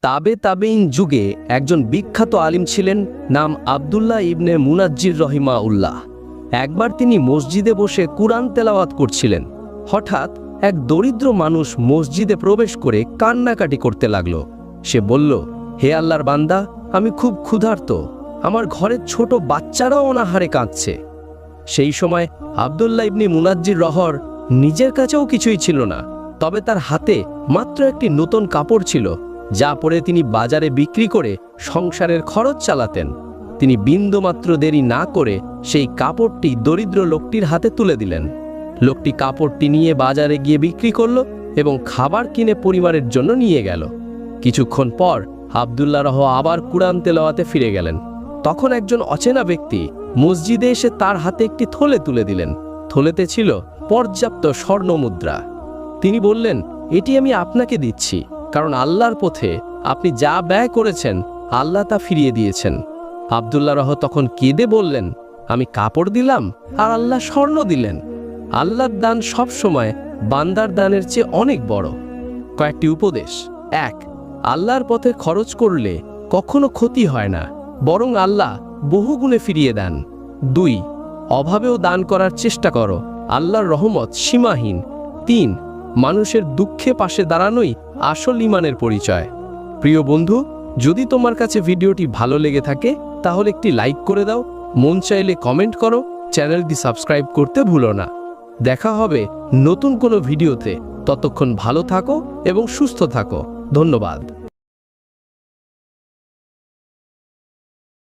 তাবেঈন যুগে একজন বিখ্যাত আলিম ছিলেন, নাম আব্দুল্লাহ ইবনে মুনাজ্জির রহিমাউল্লাহ। একবার তিনি মসজিদে বসে কুরআন তেলাওয়াত করছিলেন। হঠাৎ এক দরিদ্র মানুষ মসজিদে প্রবেশ করে কান্নাকাটি করতে লাগলো। সে বলল, হে আল্লাহর বান্দা, আমি খুব ক্ষুধার্ত, আমার ঘরের ছোট বাচ্চারাও অনাহারে কাঁদছে। সেই সময় আব্দুল্লাহ ইবনে মুনাজ্জির রহর নিজের কাছেও কিছুই ছিল না, তবে তার হাতে মাত্র একটি নতুন কাপড় ছিল, যা পরে তিনি বাজারে বিক্রি করে সংসারের খরচ চালাতেন। তিনি বিন্দুমাত্র দেরি না করে সেই কাপড়টি দরিদ্র লোকটির হাতে তুলে দিলেন। লোকটি কাপড়টি নিয়ে বাজারে গিয়ে বিক্রি করল এবং খাবার কিনে পরিবারের জন্য নিয়ে গেল। কিছুক্ষণ পর আব্দুল্লাহ রহ আবার কুরআন তেলাওয়াতে ফিরে গেলেন। তখন একজন অচেনা ব্যক্তি মসজিদে এসে তার হাতে একটি থলে তুলে দিলেন। থলেতে ছিল পর্যাপ্ত স্বর্ণ মুদ্রা। তিনি বললেন, এটি আমি আপনাকে দিচ্ছি, কারণ আল্লাহর পথে আপনি যা ব্যয় করেছেন আল্লাহ তা ফিরিয়ে দিয়েছেন। আব্দুল্লাহ রহ তখন কেঁদে বললেন, আমি কাপড় দিলাম আর আল্লাহ স্বর্ণ দিলেন। আল্লাহর দান সব সময় বান্দার দানের চেয়ে অনেক বড়। কয়েকটি উপদেশ: 1. আল্লাহর পথে খরচ করলে কখনো ক্ষতি হয় না, বরং আল্লাহ বহুগুণে ফিরিয়ে দেন। 2. অভাবেও দান করার চেষ্টা করো, আল্লাহর রহমত সীমাহীন। 3. মানুষের দুঃখে পাশে দাঁড়ানোই আসল ঈমানের পরিচয়। প্রিয় বন্ধু, যদি তোমার কাছে ভিডিওটি ভালো লেগে থাকে তাহলে একটি লাইক করে দাও, মন চাইলে কমেন্ট করো, চ্যানেলটি সাবস্ক্রাইব করতে ভুলো না। দেখা হবে নতুন কোনো ভিডিওতে। ততক্ষণ ভালো থাকো এবং সুস্থ থাকো। ধন্যবাদ।